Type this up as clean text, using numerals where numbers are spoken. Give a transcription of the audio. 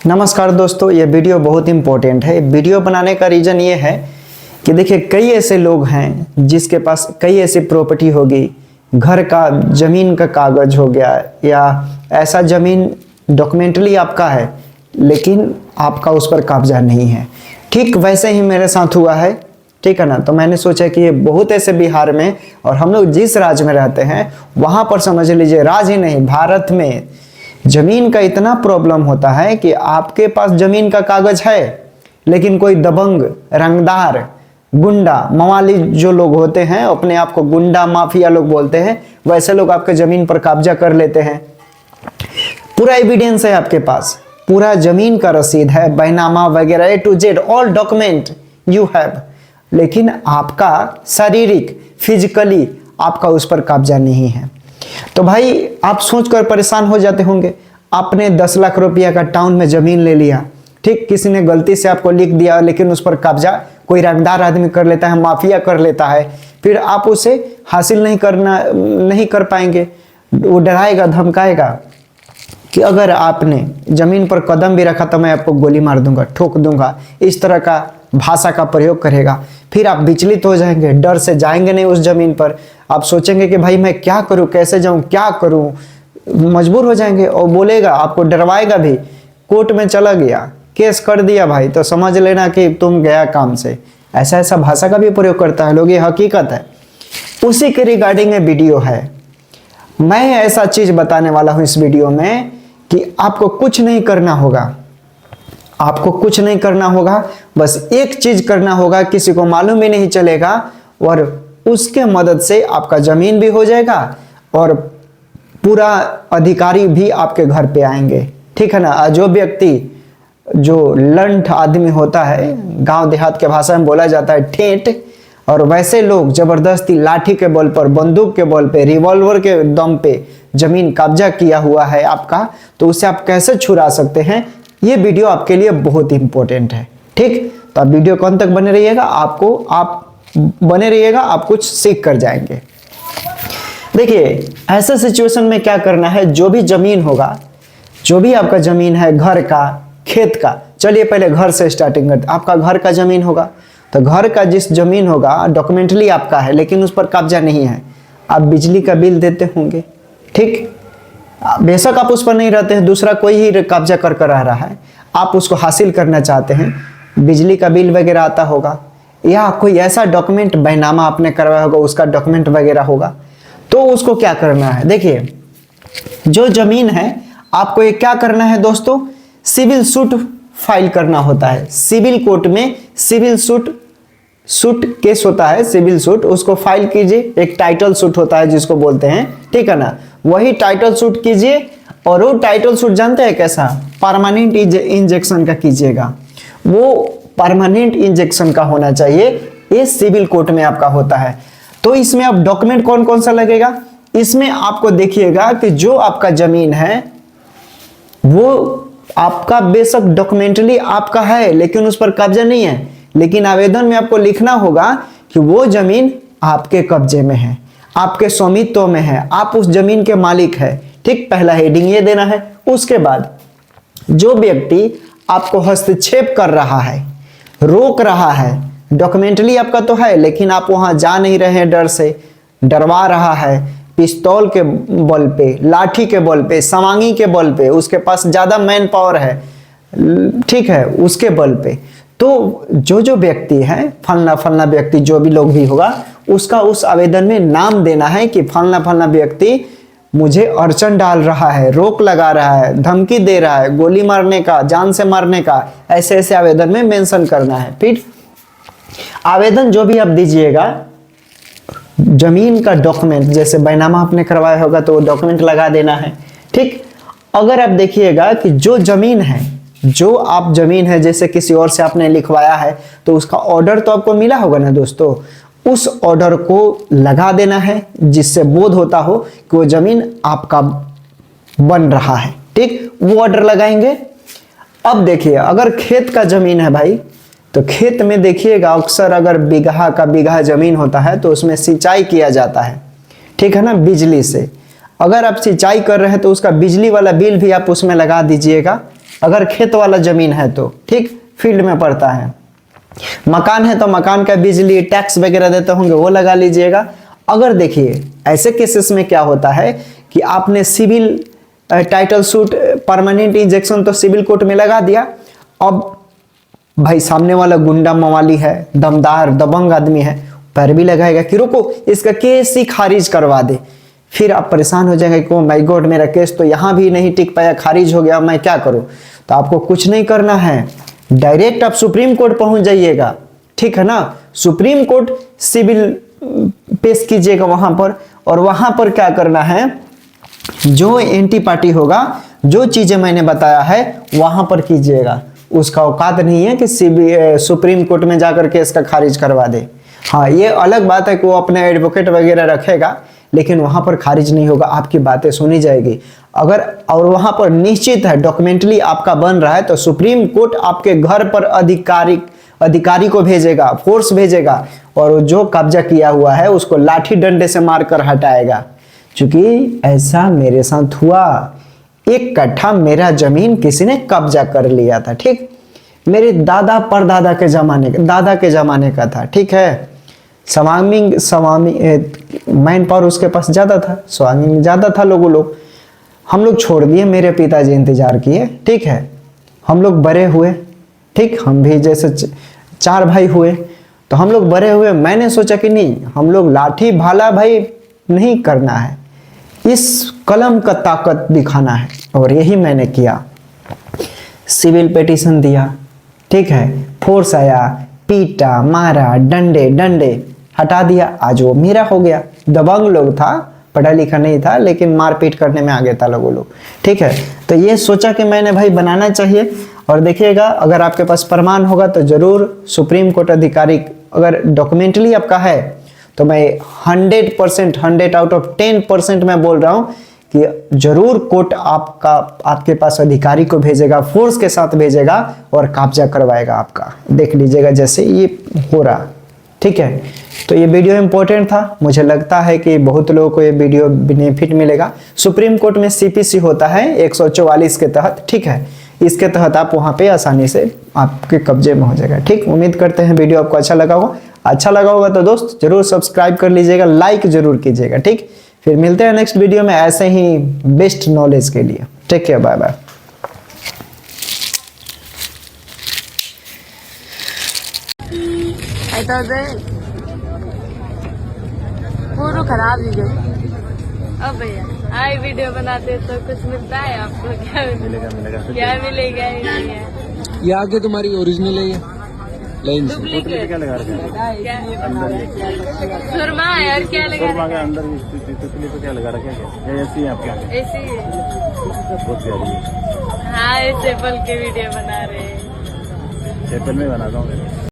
नमस्कार दोस्तों, ये वीडियो बहुत इम्पोर्टेंट है। वीडियो बनाने का रीज़न ये है कि देखिए कई ऐसे लोग हैं जिसके पास कई ऐसी प्रॉपर्टी होगी, घर का ज़मीन का कागज़ हो गया या ऐसा ज़मीन डॉक्यूमेंटली आपका है लेकिन आपका उस पर कब्जा नहीं है। ठीक वैसे ही मेरे साथ हुआ है, ठीक है ना। तो मैंने सोचा कि ये बहुत ऐसे बिहार में और हम लोग जिस राज्य में रहते हैं वहाँ पर समझ लीजिए, राज्य ही नहीं भारत में जमीन का इतना प्रॉब्लम होता है कि आपके पास जमीन का कागज है लेकिन कोई दबंग, रंगदार, गुंडा, मवाली जो लोग होते हैं, अपने आप को गुंडा माफिया लोग बोलते हैं, वैसे लोग आपके जमीन पर कब्जा कर लेते हैं। पूरा एविडेंस है आपके पास, पूरा जमीन का रसीद है, बैनामा वगैरह A to Z all document you have, लेकिन आपका शारीरिक फिजिकली आपका उस पर कब्जा नहीं है। तो भाई आप सोचकर परेशान हो जाते होंगे, आपने 10 लाख रुपया का टाउन में जमीन ले लिया, ठीक, किसी ने गलती से आपको लिख दिया लेकिन उस पर कब्जा कोई रंगदार आदमी कर लेता है, माफिया कर लेता है, फिर आप उसे हासिल नहीं कर पाएंगे। वो डराएगा, धमकाएगा कि अगर आपने जमीन पर कदम भी रखा तो मैं आपको गोली मार दूंगा, ठोक दूंगा, इस तरह का भाषा का प्रयोग करेगा। फिर आप विचलित हो जाएंगे, डर से जाएंगे नहीं उस जमीन पर। आप सोचेंगे कि भाई मैं क्या करूं, कैसे जाऊं, क्या करूं, मजबूर हो जाएंगे। और बोलेगा, आपको डरवाएगा भी, कोर्ट में चला गया, केस कर दिया भाई तो समझ लेना कि तुम गया काम से। ऐसा ऐसा भाषा का भी प्रयोग करता है लोग, ये हकीकत है। उसी के रिगार्डिंग वीडियो है। मैं ऐसा चीज बताने वाला हूं इस वीडियो में कि आपको कुछ नहीं करना होगा, आपको कुछ नहीं करना होगा, बस एक चीज करना होगा, किसी को मालूम भी नहीं चलेगा और उसके मदद से आपका जमीन भी हो जाएगा और पूरा अधिकारी भी आपके घर पे आएंगे, ठीक है ना। जो व्यक्ति जो लंठ आदमी होता है, गांव देहात के भाषा में बोला जाता है ठेठ, और वैसे लोग जबरदस्ती लाठी के बल पर, बंदूक के बल पे, रिवॉल्वर के दम पे जमीन कब्जा किया हुआ है आपका, तो उसे आप कैसे छुड़ा सकते हैं, ये वीडियो आपके लिए बहुत इंपॉर्टेंट है, ठीक। तो आप वीडियो कौन तक बने रहिएगा, आप कुछ सीख कर जाएंगे। देखिए ऐसे सिचुएशन में क्या करना है, जो भी जमीन होगा, जो भी आपका जमीन है, घर का, खेत का, चलिए पहले घर से स्टार्टिंग करते। आपका घर का जमीन होगा तो घर का जिस जमीन होगा डॉक्यूमेंटली आपका है लेकिन उस पर कब्जा नहीं है। आप बिजली का बिल देते होंगे, ठीक, बेशक आप उस पर नहीं रहते हैं, दूसरा कोई ही कब्जा कर रह रहा है, आप उसको हासिल करना चाहते हैं, बिजली का बिल वगैरह आता होगा या कोई ऐसा डॉक्यूमेंट, बैनामा आपने करवाया होगा, उसका डॉक्यूमेंट वगैरह होगा। तो उसको क्या करना है, देखिए जो जमीन है आपको ये क्या करना है दोस्तों, सिविल सूट फाइल करना होता है। सिविल कोर्ट में सिविल सूट केस होता है, सिविल सूट, उसको फाइल कीजिए। एक टाइटल सूट होता है जिसको बोलते हैं, ठीक है ना, वही टाइटल सूट कीजिए। और वो टाइटल सूट जानते हैं कैसा, परमानेंट इंजेक्शन का कीजिएगा, वो परमानेंट इंजेक्शन का होना चाहिए, ये सिविल कोर्ट में आपका होता है। तो इसमें अब डॉक्यूमेंट कौन कौन सा लगेगा, इसमें आपको देखिएगा कि जो आपका जमीन है वो आपका बेशक डॉक्यूमेंटली आपका है लेकिन उस पर कब्जा नहीं है, लेकिन आवेदन में आपको लिखना होगा कि वो जमीन आपके कब्जे में है, आपके स्वामित्व में है, आप उस जमीन के मालिक है, ठीक। पहला हेडिंग ये देना है। उसके बाद जो व्यक्ति आपको हस्तक्षेप कर रहा है, रोक रहा है, डॉक्यूमेंटली आपका तो है लेकिन आप वहां जा नहीं रहे हैं, डर से डरवा रहा है, पिस्तौल के बल पे, लाठी के बल पे, सवांगी के बल पे, उसके पास ज्यादा मैन पावर है, ठीक है, उसके बल पे, तो जो व्यक्ति है, फलना व्यक्ति, जो भी लोग भी होगा, उसका उस आवेदन में नाम देना है कि फलना व्यक्ति मुझे अड़चन डाल रहा है, रोक लगा रहा है, धमकी दे रहा है, गोली मारने का, जान से मारने का, ऐसे ऐसे आवेदन में मेंशन करना है। फिर आवेदन जो भी आप दीजिएगा, जमीन का डॉक्यूमेंट, जैसे बैनामा आपने करवाया होगा तो वो डॉक्यूमेंट लगा देना है, ठीक। अगर आप देखिएगा कि जो जमीन है, जो आप जमीन है जैसे किसी और से आपने लिखवाया है तो उसका ऑर्डर तो आपको मिला होगा ना दोस्तों, उस ऑर्डर को लगा देना है जिससे बोध होता हो कि वो जमीन आपका बन रहा है, ठीक, वो ऑर्डर लगाएंगे। अब देखिए अगर खेत का जमीन है भाई, तो खेत में देखिएगा अक्सर अगर बीघा का बीघा जमीन होता है तो उसमें सिंचाई किया जाता है, ठीक है ना, बिजली से। अगर आप सिंचाई कर रहे हैं तो उसका बिजली वाला बिल भी आप उसमें लगा दीजिएगा, अगर खेत वाला जमीन है तो ठीक, फील्ड में पड़ता है। मकान है तो मकान का बिजली टैक्स वगैरह देते होंगे वो लगा लीजिएगा। अगर देखिए ऐसे केसेस में क्या होता है कि आपने civil title suit permanent injection तो सिविल कोर्ट में लगा दिया, अब भाई सामने वाला गुंडा मवाली है, दमदार दबंग आदमी है, पैर भी लगाएगा कि रुको इसका केस ही खारिज करवा दे। फिर आप परेशान हो जाएंगे कि माय गॉड मेरा केस तो यहाँ भी नहीं टिक पाया, खारिज हो गया, मैं क्या करूं। तो आपको कुछ नहीं करना है, डायरेक्ट आप सुप्रीम कोर्ट पहुंच जाइएगा, ठीक है ना। सुप्रीम कोर्ट सिविल पेश कीजिएगा वहां पर, और वहां पर क्या करना है, जो एंटी पार्टी होगा, जो चीजें मैंने बताया है वहां पर कीजिएगा। उसका औकात नहीं है कि सुप्रीम कोर्ट में जाकर के इसका खारिज करवा दे। हाँ ये अलग बात है कि वो अपने एडवोकेट वगैरह रखेगा, लेकिन वहां पर खारिज नहीं होगा, आपकी बातें सुनी जाएगी। अगर और वहां पर निश्चित है डॉक्यूमेंटली आपका बन रहा है तो सुप्रीम कोर्ट आपके घर पर अधिकारी को भेजेगा, फोर्स भेजेगा, और जो कब्जा किया हुआ है उसको लाठी डंडे से मारकर हटाएगा। क्योंकि ऐसा मेरे साथ हुआ, 1 कट्ठा मेरा जमीन किसी ने कब्जा कर लिया था, ठीक, मेरे दादा परदादा के जमाने का, दादा के जमाने का था, ठीक है। स्वामी मैन पावर उसके पास ज्यादा था, स्वामी में ज्यादा था लोग हम लोग छोड़ दिए, मेरे पिताजी इंतजार किए, ठीक है। हम लोग बड़े हुए, ठीक, हम भी जैसे 4 भाई हुए तो हम लोग बड़े हुए। मैंने सोचा कि नहीं, हम लोग लाठी भाला भाई नहीं करना है, इस कलम का ताकत दिखाना है, और यही मैंने किया। सिविल पिटीशन दिया, ठीक है, फोर्स आया, पीटा मारा, डंडे हटा दिया, आज वो मेरा हो गया। दबंग लोग था, पढ़ा लिखा नहीं था, लेकिन मारपीट करने में आगे था लोग, ठीक है। तो ये सोचा कि मैंने भाई बनाना चाहिए। और देखिएगा अगर आपके पास प्रमाण होगा तो जरूर सुप्रीम कोर्ट अधिकारी, अगर डॉक्यूमेंटली आपका है तो मैं 100% 100 आउट ऑफ 10% मैं बोल रहा हूं कि जरूर कोर्ट आपके पास अधिकारी को भेजेगा, फोर्स के साथ भेजेगा और कब्जा करवाएगा आपका। देख लीजिएगा जैसे ये हो रहा, ठीक है। तो ये वीडियो इंपॉर्टेंट था, मुझे लगता है कि बहुत लोगों को ये वीडियो बेनिफिट मिलेगा। सुप्रीम कोर्ट में सीपीसी होता है 144 के तहत, ठीक है, इसके तहत आप वहां पे आसानी से आपके कब्जे में हो जाएगा, ठीक। उम्मीद करते हैं वीडियो आपको अच्छा लगा होगा तो दोस्त जरूर सब्सक्राइब कर लीजिएगा, लाइक जरूर कीजिएगा, ठीक। फिर मिलते हैं नेक्स्ट वीडियो में ऐसे ही बेस्ट नॉलेज के लिए। Take care, bye bye. पूरा खराब ही गई। अब भैया आई वीडियो बनाते तो कुछ मिलता है आपको? क्या मिलेगा? क्या मिलेगा? ये आगे तुम्हारी ओरिजिनल है, ये लाइन से डुप्लीकेट क्या लगा रखे हैं? सुरमा है और क्या लगा? सुरमा के अंदर तितली पे क्या लगा रखे हैं? ऐसी है आपके यहाँ? ऐसी बहुत प्यारी है। हाँ, ऐसे पल के वीडियो बना रहे हैं। एप्पल में बनाता हूँ।